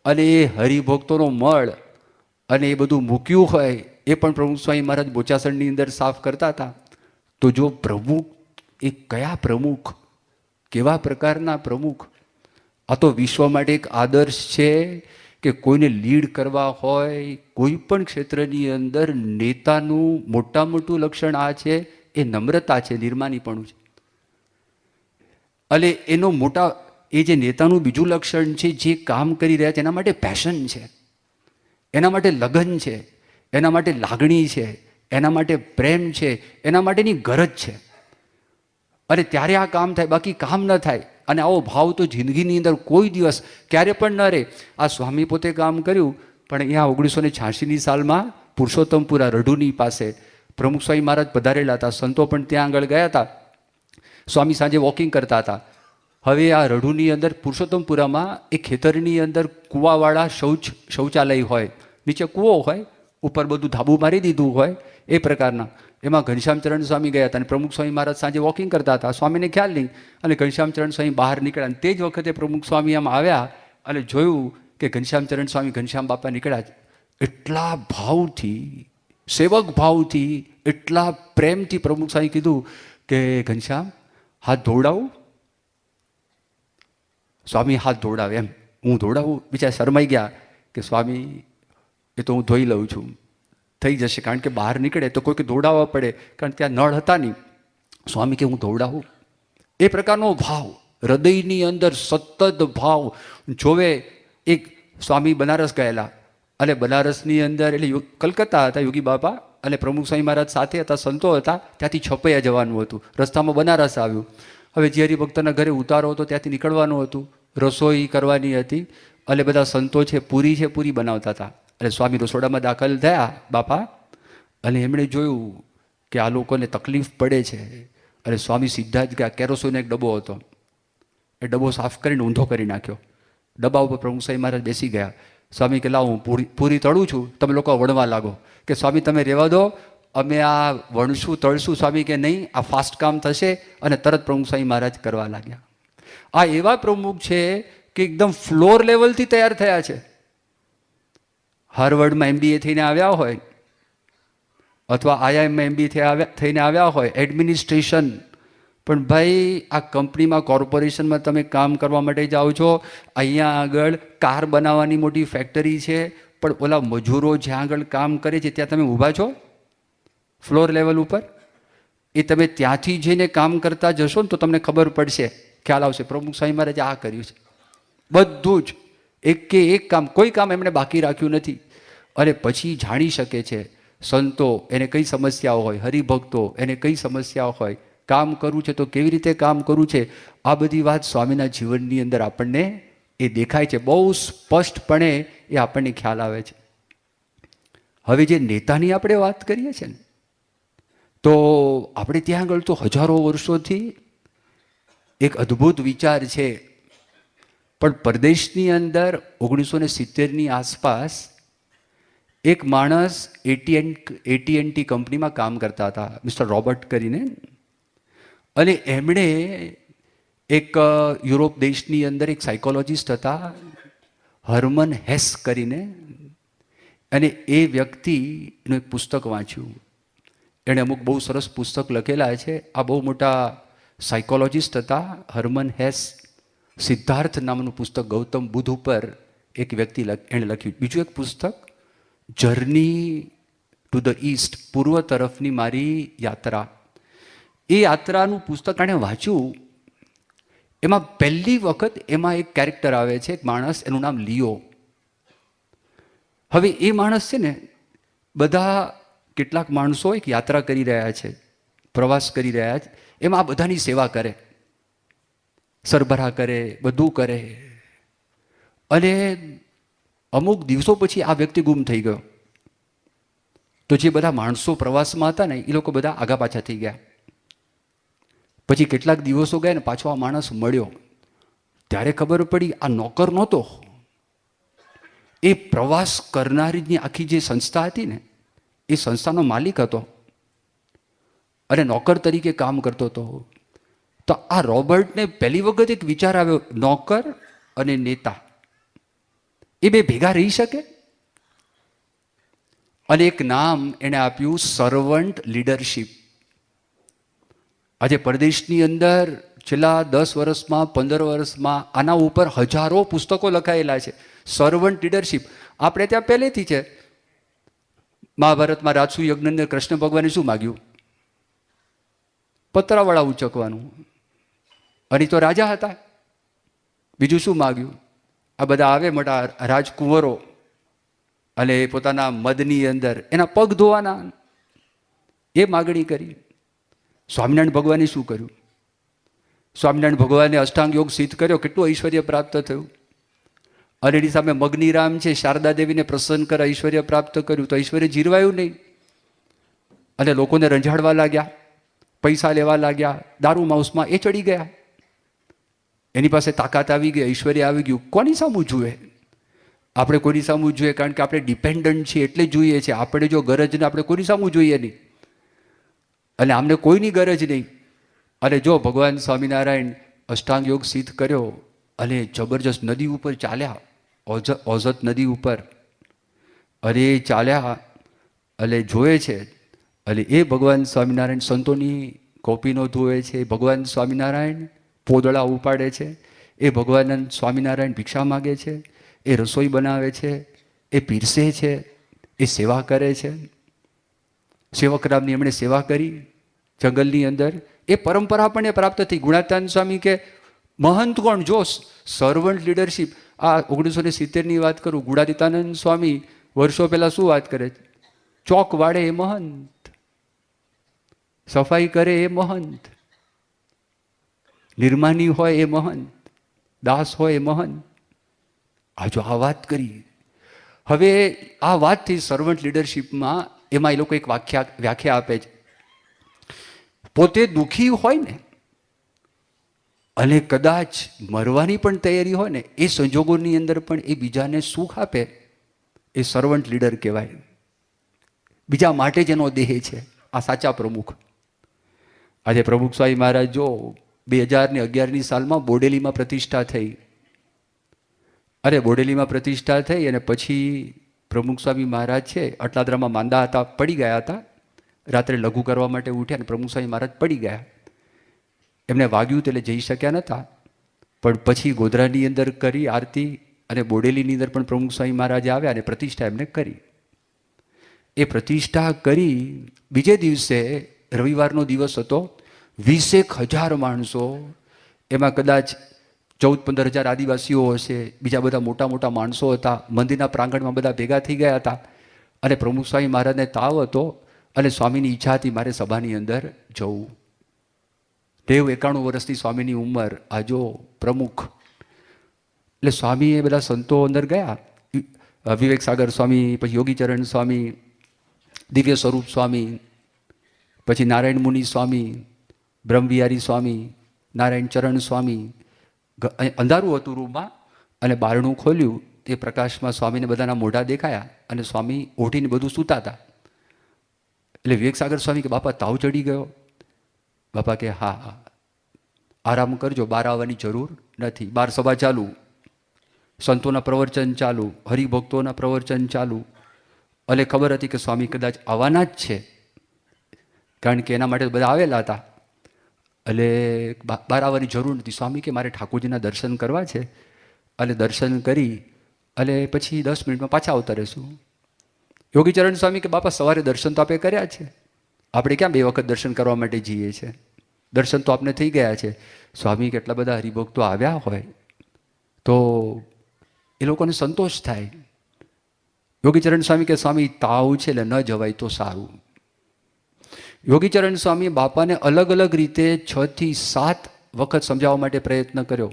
અને એ હરિભક્તોનો મળ અને એ બધું મૂક્યું હોય એ પણ પ્રમુખ સ્વામી મહારાજ બોચાસણની અંદર સાફ કરતા હતા. તો જો પ્રમુખ એ કયા પ્રમુખ, કેવા પ્રકારના પ્રમુખ! આ તો વિશ્વ માટે એક આદર્શ છે કે કોઈને લીડ કરવા હોય કોઈ પણ ક્ષેત્રની અંદર નેતાનું મોટા મોટું લક્ષણ આ છે, એ નમ્રતા છે, નિર્માનીપણું છે. અને એનો મોટા એ જે નેતાનું બીજું લક્ષણ છે, જે કામ કરી રહ્યા છે એના માટે પેશન છે, એના માટે લગન છે, એના માટે લાગણી છે, એના માટે પ્રેમ છે, એના માટેની ગરજ છે. અને ત્યારે આ કામ થાય, બાકી કામ ન થાય. અને આવો ભાવ તો જિંદગીની અંદર કોઈ દિવસ ક્યારે પણ ન રહે. આ સ્વામી પોતે કામ કર્યું, પણ અહીંયા 1986ની સાલમાં પુરુષોત્તમપુરા રઢુની પાસે પ્રમુખ સ્વામી મહારાજ પધારેલા હતા. સંતો પણ ત્યાં આગળ ગયા હતા. સ્વામી સાંજે વોકિંગ કરતા હતા. હવે આ રઢુની અંદર પુરુષોત્તમપુરામાં એ ખેતરની અંદર કૂવાવાળા શૌચાલય હોય, નીચે કૂવો હોય, ઉપર બધું ધાબુ મારી દીધું હોય, એ પ્રકારના. એમાં ઘનશ્યામચરણ સ્વામી ગયા હતા અને પ્રમુખ સ્વામી મહારાજ સાંજે વોકિંગ કરતા હતા. સ્વામીને ખ્યાલ નહીં અને ઘનશ્યામચરણ સ્વામી બહાર નીકળ્યા. અને તે જ વખતે પ્રમુખ સ્વામી આમ આવ્યા અને જોયું કે ઘનશ્યામચરણ સ્વામી ઘનશ્યામ બાપા નીકળ્યા. એટલા ભાવથી, સેવક ભાવથી, એટલા પ્રેમથી પ્રમુખ સ્વામી કીધું કે ઘનશ્યામ હાથ ધોવડાવું? સ્વામી હાથ ધોવડાવે એમ. હું ધોવડાવું? બિચારા શરમાઈ ગયા કે સ્વામી એ તો હું ધોઈ લઉં છું, થઈ જશે. કારણ કે બહાર નીકળે તો કોઈક ધોવડાવવા પડે, કારણ કે ત્યાં નળ હતા નહીં. સ્વામી કે હું ધોવડાવું? એ પ્રકારનો ભાવ હૃદયની અંદર સતત ભાવ જોવે. એક સ્વામી બનારસ ગયેલા અને બનારસની અંદર એટલે કલકત્તા હતા યોગી બાપા અને પ્રમુખ સ્વામી મહારાજ સાથે હતા, સંતો હતા. ત્યાંથી છપૈયા જવાનું હતું, રસ્તામાં બનારસ આવ્યું. હવે જે હરિભક્તના ઘરે ઉતારો હતો ત્યાંથી નીકળવાનું હતું, રસોઈ કરવાની હતી અને બધા સંતો છે પૂરી છે પૂરી બનાવતા હતા. અને સ્વામી રસોડામાં દાખલ થયા બાપા, અને એમણે જોયું કે આ લોકોને તકલીફ પડે છે. અને સ્વામી સીધા જ ગયા. કેરોસીનનો એક ડબ્બો હતો, એ ડબ્બો સાફ કરીને ઊંધો કરી નાખ્યો. ડબ્બા ઉપર પ્રમુખ સ્વામી મહારાજ બેસી ગયા. સ્વામી કે લાવ હું પૂરી તળું છું, તમે લોકો વણવા લાગો. કે સ્વામી તમે રહેવા દો, અમે આ વણશું તળશું. સ્વામી કે નહીં, આ ફાસ્ટ કામ થશે. અને તરત પ્રમુખ સ્વામી મહારાજ કરવા લાગ્યા. આ એવા પ્રમુખ છે કે એકદમ ફ્લોર લેવલથી તૈયાર થયા છે. હાર્વર્ડમાં MBA થઈને આવ્યા હોય અથવા IIMમાં MBA થઈને આવ્યા હોય, એડમિનિસ્ટ્રેશન. પણ ભાઈ આ કંપનીમાં, કોર્પોરેશનમાં તમે કામ કરવા માટે જાઓ છો. અહીંયા આગળ કાર બનાવવાની મોટી ફેક્ટરી છે, પણ ઓલા મજૂરો જ્યાં આગળ કામ કરે છે ત્યાં તમે ઊભા છો ફ્લોર લેવલ ઉપર. એ તમે ત્યાંથી જઈને કામ કરતા જશો ને તો તમને ખબર પડશે, ખ્યાલ આવશે. પ્રમુખ સ્વામી મહારાજે આ કર્યું છે બધું જ, એક કે એક કામ, કોઈ કામ એમણે બાકી રાખ્યું નથી. અને પછી જાણી શકે છે સંતો એને કઈ સમસ્યાઓ હોય, હરિભક્તો એને કઈ સમસ્યાઓ હોય, કામ કરવું છે તો કેવી રીતે કામ કરવું છે. આ બધી વાત સ્વામીના જીવનની અંદર આપણને એ દેખાય છે, બહુ સ્પષ્ટપણે એ આપણને ખ્યાલ આવે છે. હવે જે નેતાની આપણે વાત કરીએ છીએ ને, તો આપણે ત્યાં આગળ તો હજારો વર્ષોથી એક અદ્ભુત વિચાર છે. પણ પરદેશની અંદર 1970ની આસપાસ એક માણસ AT&T કંપનીમાં કામ કરતા હતા, મિસ્ટર રોબર્ટ કરીને. અને એમણે એક યુરોપ દેશની અંદર એક સાયકોલોજિસ્ટ હતા હર્મન હેસ કરીને, અને એ વ્યક્તિનું એક પુસ્તક વાંચ્યું. એણે અમુક બહુ સરસ પુસ્તક લખેલા છે. આ બહુ મોટા સાયકોલોજિસ્ટ હતા હર્મન હેસ. સિદ્ધાર્થ નામનું પુસ્તક ગૌતમ બુદ્ધ ઉપર એક વ્યક્તિ એણે લખ્યું. બીજું એક પુસ્તક જર્ની ટુ ધ ઈસ્ટ, પૂર્વ તરફની મારી યાત્રા. એ યાત્રાનું પુસ્તક એણે વાંચ્યું. એમાં પહેલી વખત એમાં એક કેરેક્ટર આવે છે, એક માણસ, એનું નામ લિયો. હવે એ માણસ છે ને, બધા કેટલાક માણસો એક યાત્રા કરી રહ્યા છે, પ્રવાસ કરી રહ્યા છે, એમાં આ બધાની સેવા કરે, સરભરા કરે, બધું કરે. અને અમુક દિવસો પછી આ વ્યક્તિ ગુમ થઈ ગયો. તો જે બધા માણસો પ્રવાસમાં હતા ને એ લોકો બધા આગા પાછા થઈ ગયા. પછી કેટલાક દિવસો ગયા ને પાછો આ માણસ મળ્યો, ત્યારે ખબર પડી આ નોકર નહોતો, એ પ્રવાસ કરનારીની આખી જે સંસ્થા હતી ને એ સંસ્થાનો માલિક હતો અને નોકર તરીકે કામ કરતો હતો. તો આ રોબર્ટને પહેલી વખત એક વિચાર આવ્યો, નોકર અને નેતા એ બે ભેગા રહી શકે? અને એક નામ એણે આપ્યું, સર્વન્ટ લીડરશીપ. આજે પરદેશની અંદર છેલ્લા 10 વર્ષમાં 15 વર્ષમાં આના ઉપર હજારો પુસ્તકો લખાયેલા છે. સર્વન્ટ લીડરશીપ આપણે ત્યાં પહેલેથી છે. મહાભારતમાં રાજસુ યજ્ઞને કૃષ્ણ ભગવાને શું માગ્યું? પતરાવાળા ઉચકવાનું. અને તો રાજા હતા, બીજું શું માગ્યું? આ બધા આવે મોટા રાજકુંવરો અને પોતાના મદની અંદર એના પગ ધોવાના, એ માગણી કરી. સ્વામિનારાયણ ભગવાને શું કર્યું? સ્વામિનારાયણ ભગવાને અષ્ટાંગ યોગ સિદ્ધ કર્યો, કેટલું ઐશ્વર્ય પ્રાપ્ત થયું. અને એની સામે મગ્નિરામ છે, શારદા દેવીને પ્રસન્ન કરી ઐશ્વર્ય પ્રાપ્ત કર્યું, તો ઐશ્વર્ય જીરવાયું નહીં. અને લોકોને રંજાડવા લાગ્યા, પૈસા લેવા લાગ્યા, દારૂ માઉસમાં એ ચડી ગયા. એની પાસે તાકાત આવી ગઈ, ઐશ્વર્ય આવી ગયું. કોની સામું જુએ? આપણે કોની સામું જોઈએ? કારણ કે આપણે ડિપેન્ડન્ટ છીએ એટલે જોઈએ છે. આપણે જો ગરજ ને આપણે કોની સામું જોઈએ નહીં, અને આમને કોઈની ગરજ નહીં. અને જો ભગવાન સ્વામિનારાયણ અષ્ટાંગ યોગ સિદ્ધ કર્યો અને જબરજસ્ત નદી ઉપર ચાલ્યા, ઓઝત નદી ઉપર, અને ચાલ્યા અને જોવે છે, અને એ ભગવાન સ્વામિનારાયણ સંતોની કોપીનો ધોવે છે, ભગવાન સ્વામિનારાયણ પોદળા ઉપાડે છે, એ ભગવાન સ્વામિનારાયણ ભિક્ષા માગે છે, એ રસોઈ બનાવે છે, એ પીરસે છે, એ સેવા કરે છે. સેવકરામની એમણે સેવા કરી જંગલની અંદર. એ પરંપરા પણ એ પ્રાપ્ત થઈ. ગુણાતાન સ્વામી કે મહંત કોણ? જો સર્વન્ટ લીડરશીપ. આ 1970ની વાત કરું, ગુણાતીતાનંદ સ્વામી વર્ષો પહેલા શું વાત કરે? ચોક વાળે એ મહંત, સફાઈ કરે એ મહંત, નિર્માની હોય એ મહંત, દાસ હોય એ મહંત. આ જો આ વાત કરી. હવે આ વાતથી સર્વન્ટ લીડરશીપમાં એમાં એ લોકો એક વ્યાખ્યા આપે છે. પોતે દુઃખી હોય ને અને કદાચ મરવાની પણ તૈયારી હોય ને, એ સંજોગોની અંદર પણ એ બીજાને સુખ આપે, એ સર્વન્ટ લીડર કહેવાય. બીજા માટે જ એનો દેહ છે. આ સાચા પ્રમુખ. આજે પ્રમુખ સ્વામી મહારાજ જો 2011ની સાલમાં બોડેલીમાં પ્રતિષ્ઠા થઈ. અરે બોડેલીમાં પ્રતિષ્ઠા થઈ અને પછી પ્રમુખ સ્વામી મહારાજ છે અટલાદરામાં માંદા હતા, પડી ગયા હતા. રાત્રે લઘુ કરવા માટે ઉઠ્યા અને પ્રમુખ સ્વામી મહારાજ પડી ગયા. એમને વાગ્યું એટલે જઈ શક્યા નહોતા, પણ પછી ગોધરાની અંદર કરી આરતી, અને બોડેલીની અંદર પણ પ્રમુખ સ્વામી મહારાજે આવ્યા અને પ્રતિષ્ઠા એમને કરી. એ પ્રતિષ્ઠા કરી બીજે દિવસે રવિવારનો દિવસ હતો. 20,000 માણસો, એમાં કદાચ 14-15 હજાર આદિવાસીઓ હશે, બીજા બધા મોટા મોટા માણસો હતા. મંદિરના પ્રાંગણમાં બધા ભેગા થઈ ગયા હતા. અને પ્રમુખ સ્વામી મહારાજને તાવ હતો અને સ્વામીની ઈચ્છા હતી મારે સભાની અંદર જવું. 91 વર્ષની સ્વામીની ઉંમર. આ જો પ્રમુખ. એટલે સ્વામીએ બધા સંતો અંદર ગયા, વિવેક સાગર સ્વામી, પછી યોગીચરણ સ્વામી, દિવ્ય સ્વરૂપ સ્વામી, પછી નારાયણ મુનિ સ્વામી, બ્રહ્મવિહારી સ્વામી, નારાયણ ચરણ સ્વામી. અંધારું હતું રૂમમાં, અને બારણું ખોલ્યું, તે પ્રકાશમાં સ્વામીને બધાના મોઢા દેખાયા, અને સ્વામી ઓઢીને બધું સૂતા હતા. એટલે વિવેક સાગર સ્વામી કે બાપા તાવ ચડી ગયો? બાપા કે હા હા, આરામ કરજો, બહાર આવવાની જરૂર નથી. બહાર સભા ચાલુ, સંતોના પ્રવચન ચાલુ, હરિભક્તોના પ્રવચન ચાલુ. અને ખબર હતી કે સ્વામી કદાચ આવવાના જ છે, કારણ કે એના માટે બધા આવેલા હતા. એટલે બહાર આવવાની જરૂર નથી. સ્વામી કે મારે ઠાકોરજીના દર્શન કરવા છે, અને દર્શન કરી અને પછી 10 મિનિટમાં પાછા આવતા રહેશું. યોગીચરણ સ્વામી કે બાપા સવારે દર્શન તો આપણે કર્યા છે, આપણે ક્યાં 2 વખત દર્શન કરવા માટે જઈએ છીએ? દર્શન તો આપને થઈ ગયા છે. સ્વામી કેટલા બધા હરિભક્તો આવ્યા હોય તો એ લોકોને સંતોષ થાય. યોગીચરણ સ્વામી કે સ્વામી તાવ છે એટલે ન જવાય તો સારું. યોગીચરણ સ્વામી બાપાને અલગ અલગ રીતે 6 થી 7 વખત સમજાવવા માટે પ્રયત્ન કર્યો.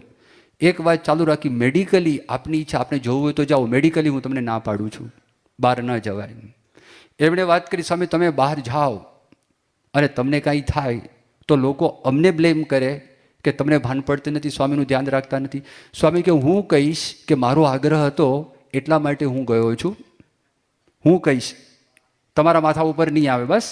એક વાત ચાલુ રાખી, મેડિકલી આપની ઈચ્છા, આપણે જોવું હોય તો જાઓ, મેડિકલી હું તમને ના પાડું છું, બહાર ન જવાય. એમણે વાત કરી, સ્વામી તમે બહાર જાઓ અને તમને કાંઈ થાય તો લોકો અમને બ્લેમ કરે કે તમને ભાન પડતી નથી, સ્વામીનું ધ્યાન રાખતા નથી. સ્વામી કે હું કહીશ કે મારો આગ્રહ હતો એટલા માટે હું ગયો છું, હું કહીશ, તમારા માથા ઉપર નહીં આવે બસ.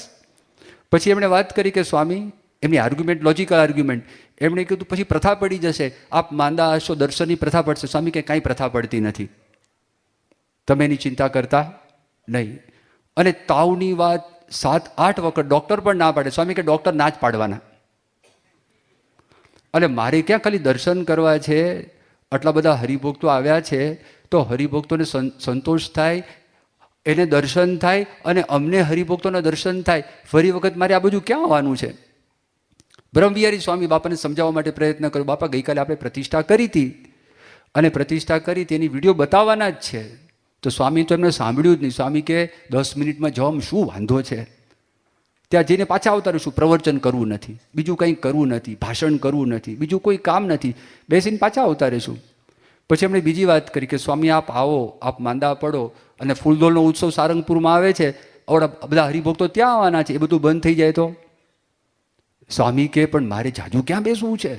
પછી એમણે વાત કરી કે સ્વામી, એમની આર્ગ્યુમેન્ટ લોજિકલ આર્ગ્યુમેન્ટ, એમણે કીધું પછી પ્રથા પડી જશે, આપ માંદા હશો, દર્શનની પ્રથા પડશે. સ્વામી કે કાંઈ પ્રથા પડતી નથી, તમે એની ચિંતા કરતા નહીં. અને તાવની વાત 7-8 વખત ડૉક્ટર પણ ના પાડે. સ્વામી કે ડૉક્ટર ના જ પાડવાના. અને મારે ક્યાં ખાલી દર્શન કરવા છે, આટલા બધા હરિભક્તો આવ્યા છે તો હરિભક્તોને સંતોષ થાય, એને દર્શન થાય અને અમને હરિભક્તોના દર્શન થાય. ફરી વખત મારે આ બધું ક્યાં આવવાનું છે? બ્રહ્મવિહારી સ્વામી બાપાને સમજાવવા માટે પ્રયત્ન કર્યો. બાપા ગઈકાલે આપણે પ્રતિષ્ઠા કરી હતી અને પ્રતિષ્ઠા કરી તેની વિડીયો બતાવવાના જ છે. તો સ્વામી તો એમને સાંભળ્યું જ નહીં. સ્વામી કે 10 મિનિટમાં જવામાં શું વાંધો છે, ત્યાં જઈને પાછા આવતા રહીશું. પ્રવચન કરવું નથી, બીજું કંઈ કરવું નથી, ભાષણ કરવું નથી, બીજું કોઈ કામ નથી, બેસીને પાછા આવતા રહીશું. પછી એમણે બીજી વાત કરી કે સ્વામી આપ આવો, આપ માંદા પડો અને ફૂલદોલનો ઉત્સવ સારંગપુરમાં આવે છે, આવડા બધા હરિભક્તો ત્યાં આવવાના છે, એ બધું બંધ થઈ જાય તો? સ્વામી કે પણ મારે જાજુ ક્યાં બેસવું છે,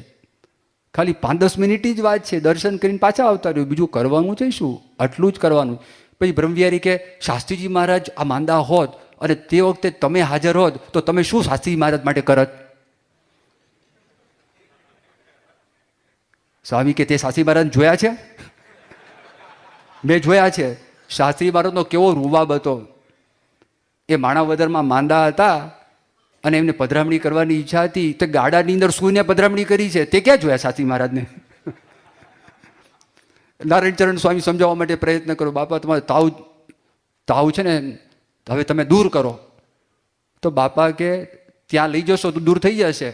ખાલી 5-10 મિનિટની જ વાત છે, દર્શન કરીને પાછા આવતા રહ્યું, બીજું કરવાનું છે શું? આટલું જ કરવાનું. પછી બ્રહ્મવિહારી કે શાસ્ત્રીજી મહારાજ આ માંદા હોત અને તે વખતે તમે હાજર હોત તો તમે શું શાસ્ત્રીજી મહારાજ માટે કરત? સ્વામી કે તે શાસ્ત્રી મહારાજ જોયા છે? મેં જોયા છે. શાસ્ત્રી મહારાજનો કેવો રૂબાબ હતો. એ માણાવદરમાં માંદા હતા અને એમને પધરામણી કરવાની ઈચ્છા હતી, તો ગાડાની અંદર સૂઈને પધરામણી કરી છે. તે ક્યાં જોયા શાસ્ત્રી મહારાજને? નારાયણચરણ સ્વામી સમજાવવા માટે પ્રયત્ન કરો, બાપા તમારે તાવ છે ને, હવે તમે દૂર કરો. તો બાપા કે ત્યાં લઈ જશો તો દૂર થઈ જશે.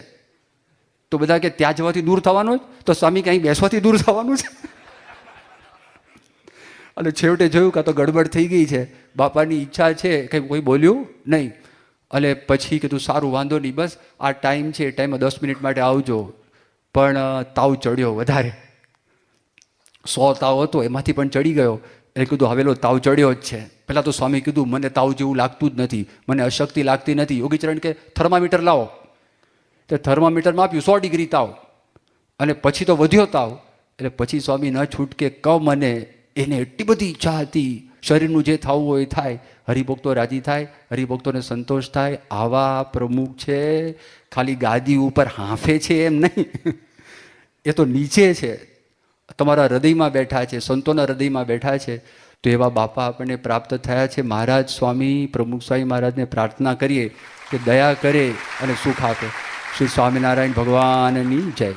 તો બધા કે ત્યાં જવાથી દૂર થવાનું જ, તો સ્વામી કે અહીં બેસવાથી દૂર થવાનું છે. અને છેવટે જોયું કાં તો ગડબડ થઈ ગઈ છે, બાપાની ઈચ્છા છે, કંઈ કોઈ બોલ્યું નહીં. અને પછી કીધું સારું વાંધો નહીં, બસ આ ટાઈમ છે, ટાઈમમાં 10 મિનિટ માટે આવજો. પણ તાવ ચડ્યો વધારે, 100 તાવ હતો એમાંથી પણ ચડી ગયો. એટલે કીધું હવેલો તાવ ચડ્યો જ છે. પહેલાં તો સ્વામી કીધું મને તાવ જેવું લાગતું જ નથી, મને અશક્તિ લાગતી નથી. યોગીચરણ કે થર્મામીટર લાવો. તો થર્મામીટરમાં આપ્યું 100 ડિગ્રી તાવ. અને પછી તો વધ્યો તાવ. એટલે પછી સ્વામી ન છૂટકે કહો મને, એને એટલી બધી ઈચ્છા હતી શરીરનું જે થવું હોય એ થાય, હરિભક્તો રાજી થાય, હરિભક્તોને સંતોષ થાય. આવા પ્રમુખ છે, ખાલી ગાદી ઉપર હાંફે છે એમ નહીં, એ તો નીચે છે, તમારા હૃદયમાં બેઠા છે, સંતોના હૃદયમાં બેઠા છે. તો એવા બાપા આપણને પ્રાપ્ત થયા છે. મહારાજ સ્વામી પ્રમુખ સ્વામી મહારાજને પ્રાર્થના કરીએ કે દયા કરે અને સુખ આપે. શ્રી સ્વામિનારાયણ ભગવાનની જય.